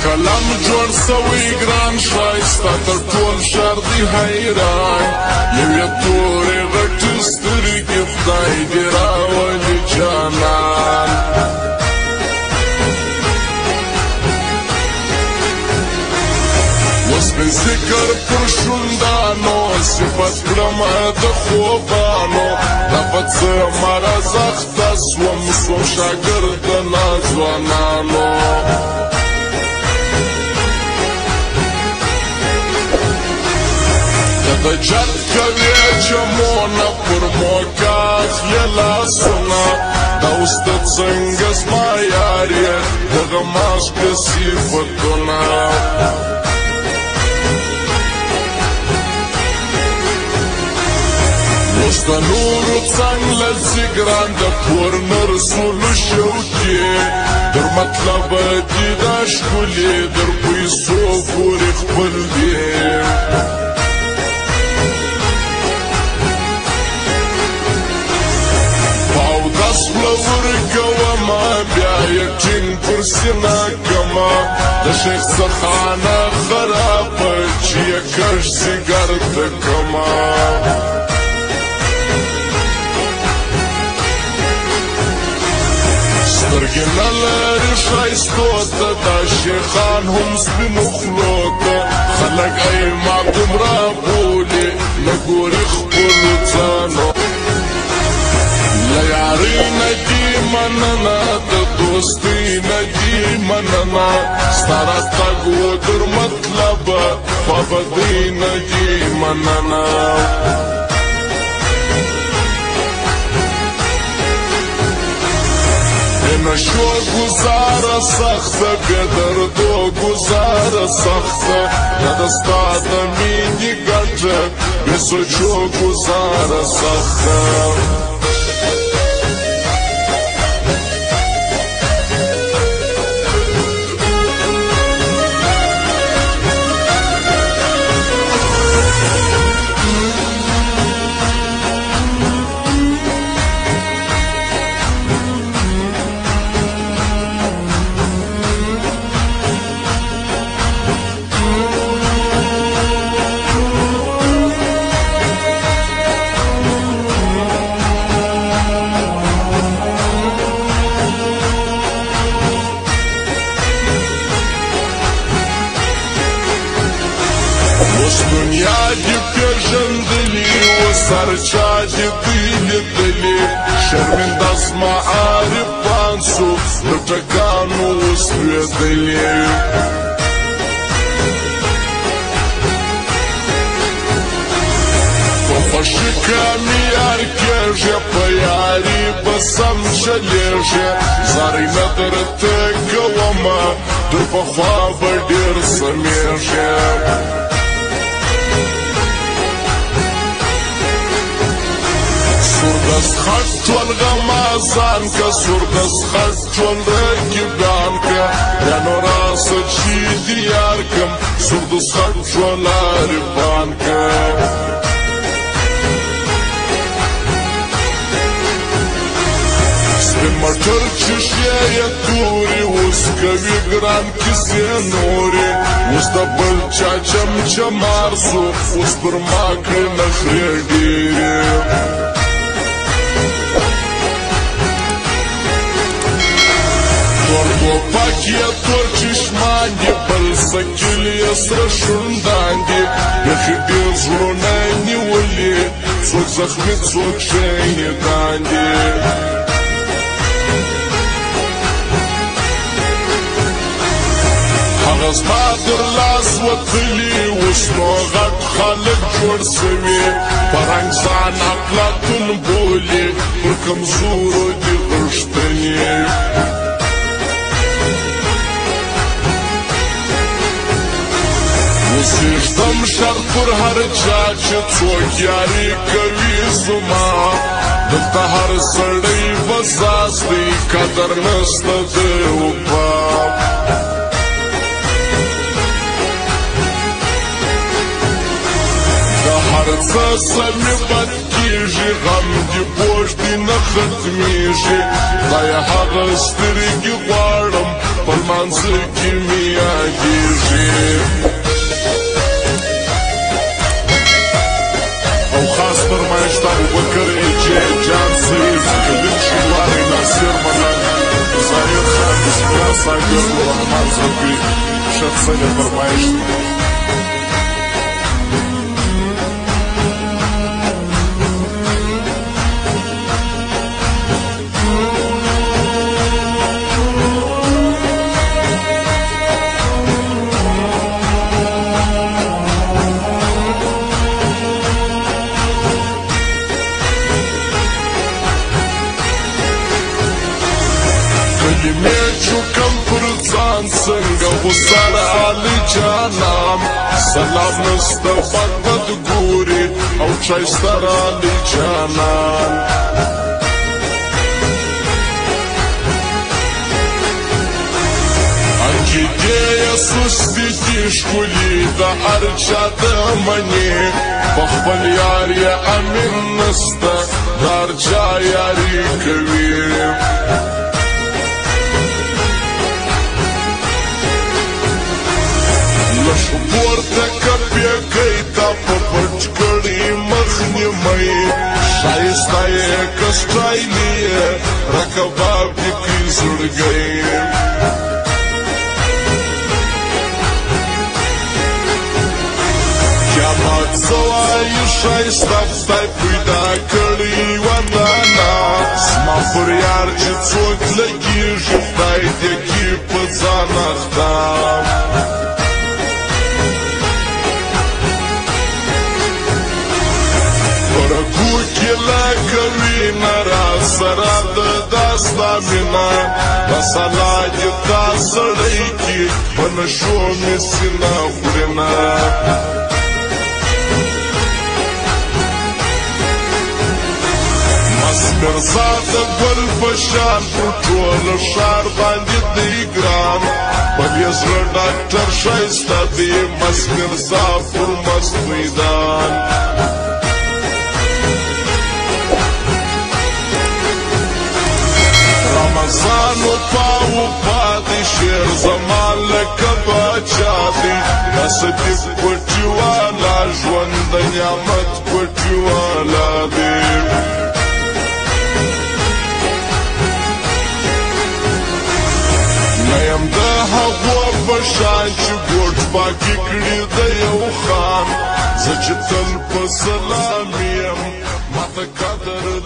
قلم جوړ سوی ګران ښایسته تر ټول ښار دی حیران یوې تورې غټې سترګې خدای دې راولي جانان اوس مې ذکر پر شونډانو صفت کړمه د خوبانو دا په څه مرض اخته سوم شاګرد د ناځوانانو د جد کوي چمونه پر موقع اخلي لاسونه دا اوس د څنګه زما یار یې دغه ماشکه صفتونه اوس د نورو څنګ له ځګران د پور نه رسولو شوقې در مطلبه دي دا ښکلې در پیسو پورې خپل دي ورکوما بیا یې ټینګ پر سینه کما د شیخ څخانه خرابه چې یې کش ځیګر ته کما سترګې نه لري ښایستو ته دا شیخان هم سپینو خولو ته خلک ای معدوم رابولي نه ګوري خپلو ځانو له یارۍ نه دي مننه د دوستۍ نه دي مننه ستا راتګ و در مطلبه خوابدۍ نه دي مننه نشو گزاره سخته بې دردو گزاره سخته نه د ستا د مینې ګټه بې سوچو گزاره سخته دنیا دې پېژندلي اوس هر چا دې دوی لیدلي شرمنده زما عارفان سو د ټکانو اوس لوېدلي په خوښي کامې یار کېږي په یاري به سم چلېږي زارۍ نه درته کومه در پخوا به ډېر سمېږي سور دست خط ټول غمازان که سور دست خط ټول رقیبان که یا نو راسه چې دي یار کم سور دست خط ټول عارفان که سپین مټر چشمې یې تورې اوس کوي ګران کیسې نورې اوس د بل چا چمچمار سو اوس پر ما کړې نخرې ډېرې ټوپک یې تور چشمان دي بل سکل یې سره شونډان دي بیخي ډېر زړونه نیولي څوک زخمي څوک شهیدان دي هغه زما در لاس وتلي اوس نو غټ خلک جوړ سوي په رنګ ځان افلاطون بولي پر کمزورو دي غښتلي وسیږدم شر پر هر چا چې څوک یاري کوي زما دلته هر سړی بزاز دی قدر نشته د وفا د هر څه سمې بد کېږي غم دې بوج دې نه ختمېږي دا یې هغه سترګې غواړم خپل منځ کې مې یادېږي او خاص فرمایش ته ابوبکر ایجې جان سیز کلیم شینواری ناصر ملک ظاهر خان بسمالله صابر رحمان زربي شخصا فرمایش کلمې چوکم پر ځان څنګه غسل علي جانان سلام نسته بد ګوري او ښایسته علي جانان عقیدې یې سستې دي ښکلي د هر چا د منې په خپل یار یې امین نسته د هر چا یاري کوي پورته کپې کوي تا په پټ کړي مخنیمۍ ښایسته یې که سټایلي یې رکباب دې کړي زړګی قیامت څه وایي ښایسته خدای پیدا کړي ودانه زما پر یار چې څوک لګېږي خدای دې کړي په ځان اخته سره د داستا مینا بسلا دې دا سړی کې په نشو مې سینه خورېنا مست مرزا د ګل په شان په ټول ښار باندې دی ګران په دې زړه ډاکټر ښایسته دی مست مرزا پر مست میدان رمضانو پاو پاتې شعر زمان لکه باچا دی نصیب پټي والا ژوند د نعمت پټي والا دی نه یم د هغو په شان چې ګوټ پاکي کړي د یو خان زه چې تل په سلام یم ماته قدر